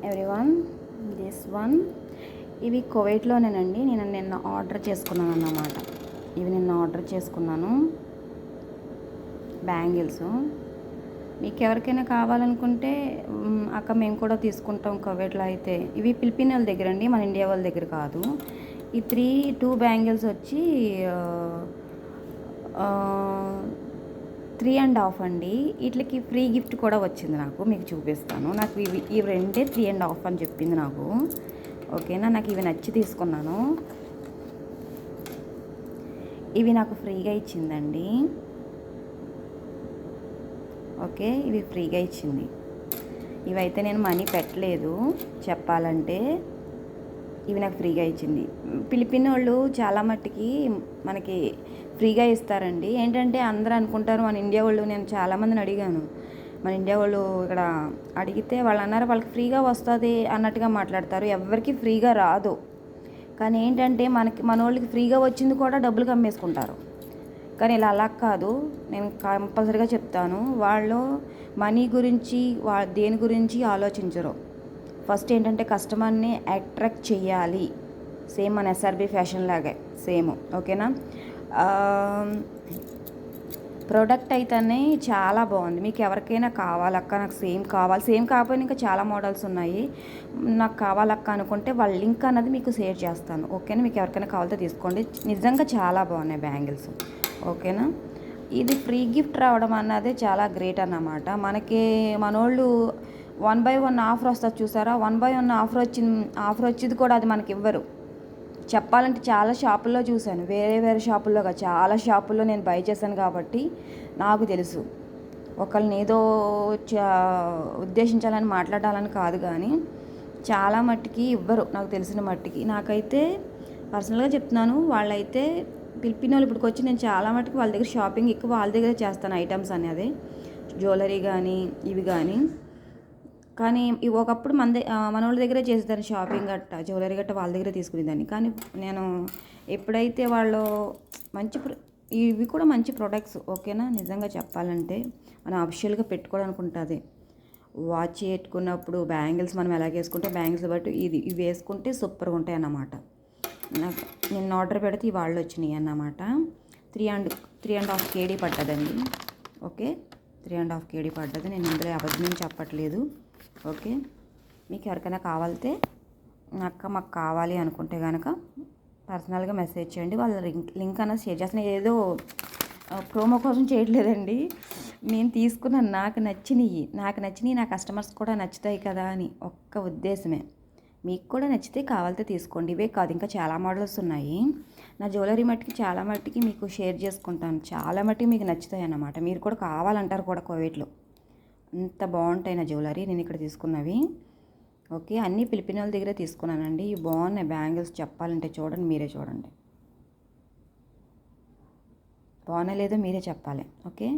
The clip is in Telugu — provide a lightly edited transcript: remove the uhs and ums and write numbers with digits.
ఎవ్రీవన్, దిస్ వన్ ఇవి కువైట్లోనేనండి. నేను నిన్న ఆర్డర్ చేసుకున్నాను అన్నమాట. ఇవి నిన్న ఆర్డర్ చేసుకున్నాను బ్యాంగిల్స్. మీకు ఎవరికైనా కావాలనుకుంటే అక్క మేము కూడా తీసుకుంటాం కువైట్లో. అయితే ఇవి ఫిలిపిన్ వాళ్ళ దగ్గర అండి, మన ఇండియా వాళ్ళ దగ్గర కాదు. ఈ 2 బ్యాంగిల్స్ వచ్చి 3.5 అండి. వీటికి ఫ్రీ గిఫ్ట్ కూడా వచ్చింది నాకు, మీకు చూపిస్తాను. నాకు ఇవి రెండే 3.5 అని చెప్పింది నాకు. ఓకేనా, నాకు ఇవి నచ్చి తీసుకున్నాను. ఇవి నాకు ఫ్రీగా ఇచ్చిందండి. ఓకే, ఇవి ఫ్రీగా ఇచ్చింది. ఇవైతే నేను మనీ పెట్టలేదు చెప్పాలంటే. ఇవి నాకు ఫ్రీగా ఇచ్చింది. ఫిలిపిన్ వాళ్ళు చాలా మట్టుకి మనకి ఫ్రీగా ఇస్తారండి. ఏంటంటే అందరూ అనుకుంటారు మన ఇండియా వాళ్ళు, నేను చాలామందిని అడిగాను, మన ఇండియా వాళ్ళు ఇక్కడ అడిగితే వాళ్ళు అన్నారు వాళ్ళకి ఫ్రీగా వస్తుంది అన్నట్టుగా మాట్లాడతారు. ఎవరికి ఫ్రీగా రాదు. కానీ ఏంటంటే మన వాళ్ళకి ఫ్రీగా వచ్చింది కూడా డబ్బులు కమ్మేసుకుంటారు. కానీ ఇలా అలా కాదు, నేను కంపల్సరీగా చెప్తాను. వాళ్ళు మనీ గురించి దేని గురించి ఆలోచించరు. ఫస్ట్ ఏంటంటే కస్టమర్ని అట్రాక్ట్ చేయాలి. సేమ్ మన ఎస్ఆర్బి ఫ్యాషన్ లాగే సేమ్. ఓకేనా, ప్రోడక్ట్ అయితేనే చాలా బాగుంది. మీకు ఎవరికైనా కావాలక్క, నాకు సేమ్ కావాలి, సేమ్ కాకపోయినా ఇంకా చాలా మోడల్స్ ఉన్నాయి, నాకు కావాలక్క అనుకుంటే వాళ్ళ లింక్ అన్నది మీకు షేర్ చేస్తాను. ఓకేనా, మీకు ఎవరికైనా కావాలితే తీసుకోండి. నిజంగా చాలా బాగున్నాయి బ్యాంగిల్స్. ఓకేనా, ఇది ఫ్రీ గిఫ్ట్ రావడం అన్నది చాలా గ్రేట్ అన్నమాట. మనకి మనోళ్ళు 1/1 ఆఫర్ వస్తుంది చూసారా, 1/1 ఆఫర్ వచ్చింది కూడా అది మనకి ఇవ్వరు. చెప్పాలంటే చాలా షాపుల్లో చూశాను, వేరే షాపుల్లో కాదు, చాలా షాపుల్లో నేను బై చేశాను కాబట్టి నాకు తెలుసు. ఒకళ్ళని ఏదో ఉద్దేశించాలని మాట్లాడాలని కాదు, కానీ చాలా మట్టికి ఇవ్వరు నాకు తెలిసిన మట్టికి. నాకైతే పర్సనల్గా చెప్తున్నాను, వాళ్ళైతే ఫిలిపిన్ వాళ్ళు ఇప్పటికి వచ్చి నేను చాలా మట్టుకు వాళ్ళ దగ్గర షాపింగ్ ఎక్కువ వాళ్ళ దగ్గరే చేస్తాను. ఐటమ్స్ అనేది జ్యువెలరీ కానీ ఇవి కానీ ఒకప్పుడు మన వాళ్ళ దగ్గరే చేసేదాన్ని షాపింగ్ గట్ట, జ్యువెలరీ గట్ట వాళ్ళ దగ్గరే తీసుకునేదాన్ని. కానీ నేను ఎప్పుడైతే వాళ్ళు ఇవి కూడా మంచి ప్రొడక్ట్స్. ఓకేనా, నిజంగా చెప్పాలంటే మనం అఫిషియల్గా పెట్టుకోవడానికి ఉంటుంది. వాచ్ పెట్టుకున్నప్పుడు బ్యాంగిల్స్ మనం ఎలా వేసుకుంటే బ్యాంగిల్స్ బట్టి ఇవి వేసుకుంటే సూపర్గా ఉంటాయి అన్నమాట. నాకు నిన్న ఆర్డర్ పెడితే ఈ వాళ్ళు వచ్చినాయి అన్నమాట. 3.5 kg పడ్డదండి. ఓకే, 3.5 kg పడ్డది. నేను ఇందులో అబద్ధం చెప్పట్లేదు. ఓకే, మీకు ఎవరికైనా కావాలితే అక్క మాకు కావాలి అనుకుంటే కనుక పర్సనల్గా మెసేజ్ చేయండి. వాళ్ళ లింక్ అన్నది షేర్ చేస్తాను. ఏదో ప్రోమో కోసం చేయట్లేదండి. నేను తీసుకున్నాను, నాకు నచ్చినవి నా కస్టమర్స్ కూడా నచ్చుతాయి కదా అని ఒక్క ఉద్దేశమే. మీకు కూడా నచ్చితే కావాలితే తీసుకోండి. ఇవే కాదు, ఇంకా చాలా మోడల్స్ ఉన్నాయి. నా జ్యువెలరీ మట్టికి చాలా మట్టికి మీకు షేర్ చేసుకుంటాను. చాలా మట్టికి మీకు నచ్చుతాయి అన్నమాట. మీరు కూడా కావాలంటారు కూడా కువైట్లో. అంత బాగుంటాయి నా జ్యువెలరీ నేను ఇక్కడ తీసుకున్నవి. ఓకే, అన్నీ ఫిలిపిన్ వాళ్ళ దగ్గరే తీసుకున్నానండి. ఇవి బాగున్నాయి బ్యాంగిల్స్. చెప్పాలంటే చూడండి, మీరే చూడండి, బాగున్నా లేదో మీరే చెప్పాలి. ఓకే.